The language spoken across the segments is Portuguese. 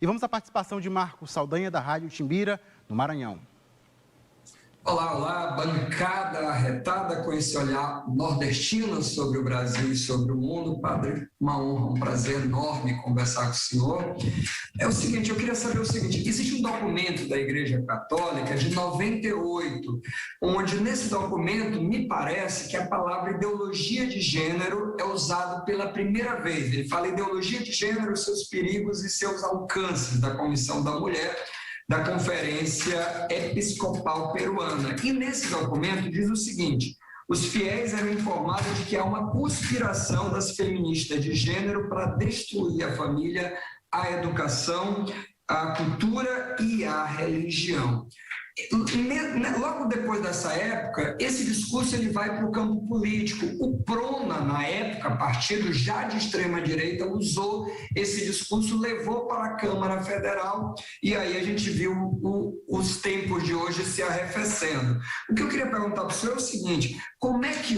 E vamos à participação de Marcos Saldanha, da Rádio Timbira, no Maranhão. Olá, olá, bancada arretada com esse olhar nordestino sobre o Brasil e sobre o mundo. Padre, uma honra, um prazer enorme conversar com o senhor. É o seguinte, eu queria saber o seguinte, existe um documento da Igreja Católica de 98, onde nesse documento me parece que a palavra ideologia de gênero é usada pela primeira vez. Ele fala ideologia de gênero, seus perigos e seus alcances da Comissão da Mulher, da Conferência Episcopal Peruana. E nesse documento diz o seguinte: os fiéis eram informados de que há uma conspiração das feministas de gênero para destruir a família, a educação, a cultura e a religião. Logo depois dessa época, esse discurso ele vai para o campo político. O Prona, na época, partido já de extrema-direita, usou esse discurso, levou para a Câmara Federal, e aí a gente viu os tempos de hoje se arrefecendo. O que eu queria perguntar para o senhor é o seguinte: como é que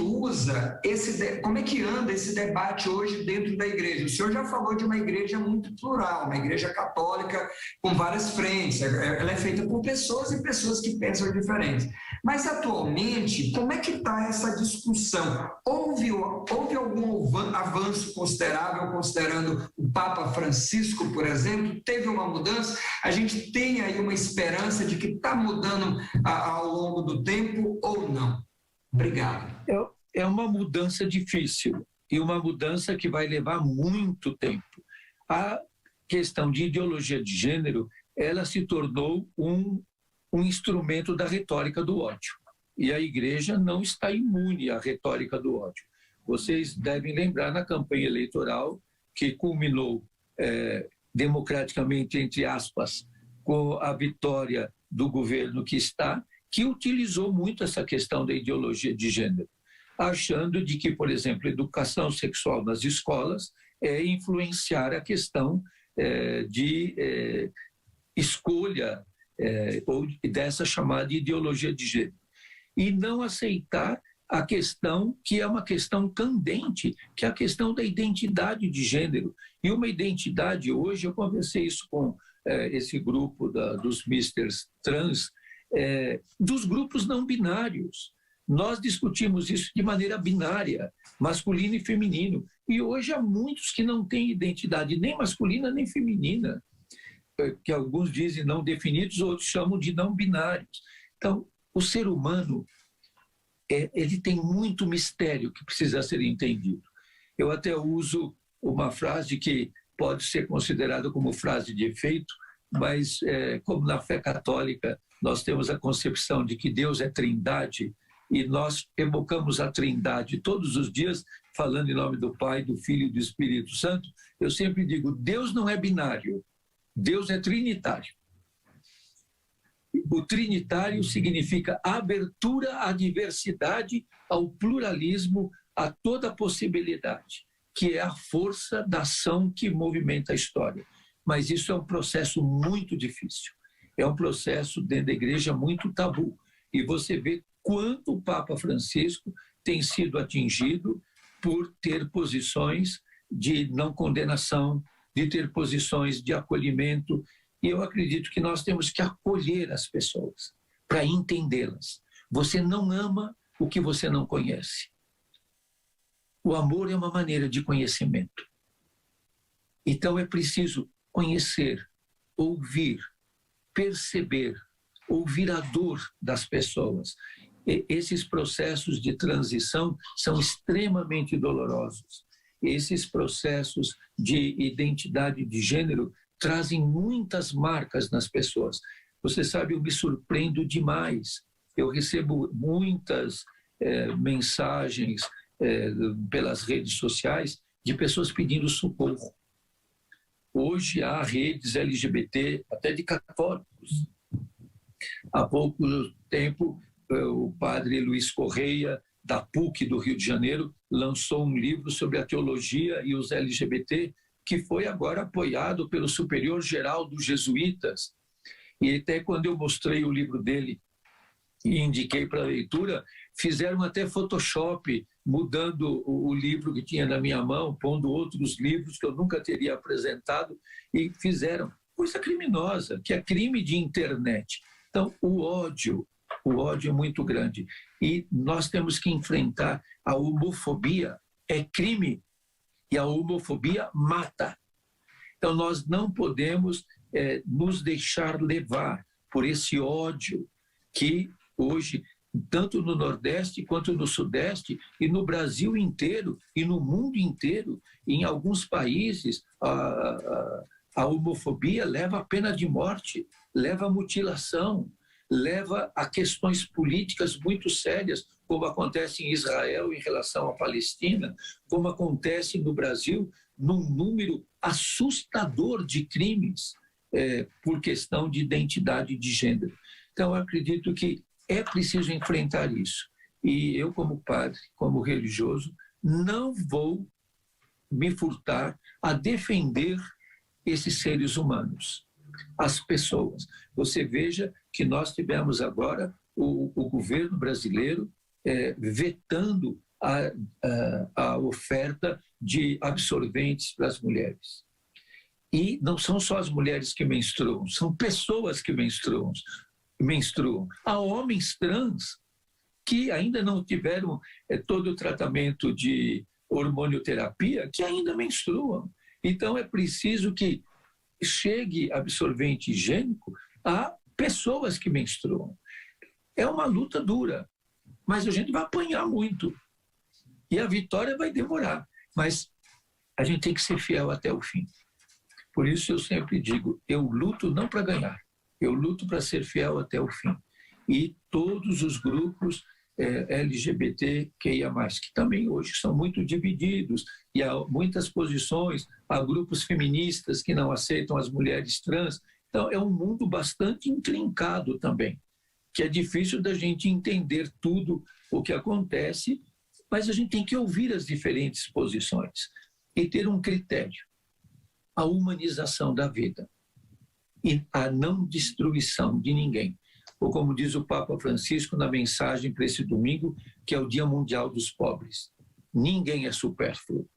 como é que anda esse debate hoje dentro da igreja? O senhor já falou de uma igreja muito plural, uma igreja católica com várias frentes, ela é feita por pessoas e pessoas que pensam diferentes. Mas, atualmente, como é que está essa discussão? Houve algum avanço considerável, considerando o Papa Francisco, por exemplo? Teve uma mudança? A gente tem aí uma esperança de que está mudando ao longo do tempo ou não? Obrigado. É uma mudança difícil e uma mudança que vai levar muito tempo. A questão de ideologia de gênero, ela se tornou um instrumento da retórica do ódio. E a igreja não está imune à retórica do ódio. Vocês devem lembrar na campanha eleitoral, que culminou democraticamente, entre aspas, com a vitória do governo que está, que utilizou muito essa questão da ideologia de gênero, achando de que, por exemplo, educação sexual nas escolas é influenciar a questão de escolha ou dessa chamada ideologia de gênero. E não aceitar a questão que é uma questão candente, que é a questão da identidade de gênero. E uma identidade, hoje eu conversei isso com esse grupo dos Misters Trans, dos grupos não binários. Nós discutimos isso de maneira binária, masculino e feminino. E hoje há muitos que não têm identidade nem masculina nem feminina, que alguns dizem não definidos, outros chamam de não binários. Então, o ser humano, ele tem muito mistério que precisa ser entendido. Eu até uso uma frase que pode ser considerada como frase de efeito, mas como na fé católica nós temos a concepção de que Deus é trindade, e nós evocamos a trindade todos os dias, falando em nome do Pai, do Filho e do Espírito Santo, eu sempre digo, Deus não é binário, Deus é trinitário. O trinitário significa abertura à diversidade, ao pluralismo, a toda possibilidade, que é a força da ação que movimenta a história. Mas isso é um processo muito difícil. É um processo dentro da igreja muito tabu. E você vê quanto o Papa Francisco tem sido atingido por ter posições de não condenação, de ter posições de acolhimento. E eu acredito que nós temos que acolher as pessoas para entendê-las. Você não ama o que você não conhece. O amor é uma maneira de conhecimento. Então é preciso conhecer, ouvir, perceber, ouvir a dor das pessoas. Esses processos de transição são extremamente dolorosos. Esses processos de identidade de gênero trazem muitas marcas nas pessoas. Você sabe, eu me surpreendo demais. Eu recebo muitas mensagens pelas redes sociais de pessoas pedindo socorro. Hoje há redes LGBT, até de católicos. Há pouco tempo, o padre Luiz Correia, da PUC do Rio de Janeiro, lançou um livro sobre a teologia e os LGBT, que foi agora apoiado pelo Superior Geral dos Jesuítas. E até quando eu mostrei o livro dele e indiquei para a leitura, fizeram até Photoshop, mudando o livro que tinha na minha mão, pondo outros livros que eu nunca teria apresentado, e fizeram. coisa criminosa, que é crime de internet. Então, o ódio é muito grande. E nós temos que enfrentar a homofobia, é crime, e a homofobia mata. Então, nós não podemos nos deixar levar por esse ódio que hoje, tanto no Nordeste quanto no Sudeste, e no Brasil inteiro, e no mundo inteiro, em alguns países, a homofobia leva à pena de morte, leva à mutilação, leva a questões políticas muito sérias, como acontece em Israel em relação à Palestina, como acontece no Brasil, num número assustador de crimes por questão de identidade de gênero. Então, eu acredito que é preciso enfrentar isso. E eu, como padre, como religioso, não vou me furtar a defender esses seres humanos, as pessoas. Você veja que nós tivemos agora o governo brasileiro vetando a oferta de absorventes para as mulheres. E não são só as mulheres que menstruam, são pessoas que menstruam. Há homens trans que ainda não tiveram todo o tratamento de hormonioterapia, que ainda menstruam. Então, é preciso que chegue absorvente higiênico a pessoas que menstruam. É uma luta dura, mas a gente vai apanhar muito. E a vitória vai demorar, mas a gente tem que ser fiel até o fim. Por isso eu sempre digo, eu luto não para ganhar, eu luto para ser fiel até o fim. E todos os grupos LGBTQIA+, que também hoje são muito divididos, e há muitas posições, há grupos feministas que não aceitam as mulheres trans. Então, é um mundo bastante intrincado também, que é difícil da gente entender tudo o que acontece, mas a gente tem que ouvir as diferentes posições e ter um critério. A humanização da vida e a não destruição de ninguém. Ou como diz o Papa Francisco na mensagem para esse domingo, que é o Dia Mundial dos Pobres. Ninguém é supérfluo.